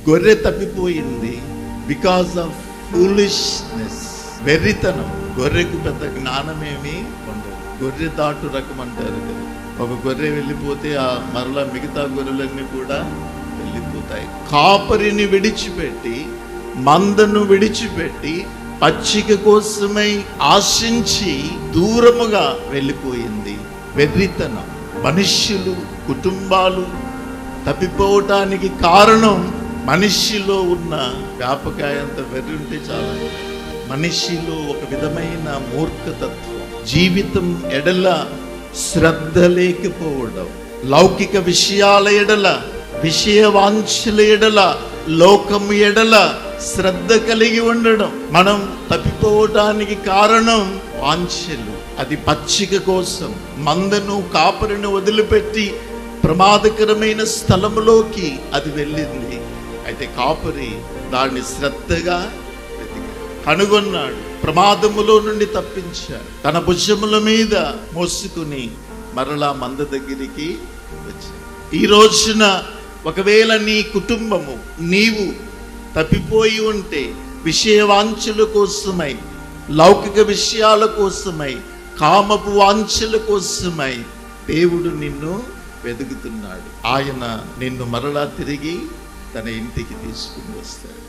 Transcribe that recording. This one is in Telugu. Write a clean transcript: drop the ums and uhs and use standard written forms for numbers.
గొర్రె తప్పిపోయింది బికాస్ ఆఫ్ ఫూలిష్నెస్, వెర్రితనం. గొర్రెకు పెద్ద జ్ఞానమేమి ఉండదు. గొర్రె దాటు రకం అంటారు కదా. ఒక గొర్రె వెళ్ళిపోతే ఆ మరలా మిగతా గొర్రెలన్నీ కూడా వెళ్ళిపోతాయి. కాపరిని విడిచిపెట్టి, మందను విడిచిపెట్టి పచ్చిక కోసమై ఆశించి దూరముగా వెళ్ళిపోయింది. వెర్రితనం. మనుష్యులు, కుటుంబాలు తప్పిపోవటానికి కారణం మనిషిలో ఉన్న వ్యాపకాయంత వెర్రి ఉంటే చాలా. మనిషిలో ఒక విధమైన మూర్ఖతత్వం, జీవితం ఎడల శ్రద్ధ లేకపోవడం, లౌకిక విషయాల ఎడల, విషయ వాంఛల ఎడల, లోకం ఎడల శ్రద్ధ కలిగి ఉండడం. మనం తప్పిపోవటానికి కారణం వాంఛలు. అది పచ్చిక కోసం మందను, కాపరిని వదిలిపెట్టి ప్రమాదకరమైన స్థలములోకి అది వెళ్ళింది. అయితే కాపరి దాన్ని శ్రద్ధగా కనుగొన్నాడు, ప్రమాదములో నుండి తప్పించాడు. తన భుజముల మీద మోసుకుని మరలా మంద దగ్గరికి వచ్చాడు. ఈ రోజున ఒకవేళ నీ కుటుంబము, నీవు తప్పిపోయి ఉంటే, విషయ వాంఛల కోసమై, లౌకిక విషయాల కోసమై, కామపు వాంఛల కోసమై దేవుడు నిన్ను వెతుకుతున్నాడు. ఆయన నిన్ను మరలా తిరిగి తన ఇంటికి తీసుకుని వస్తాడు.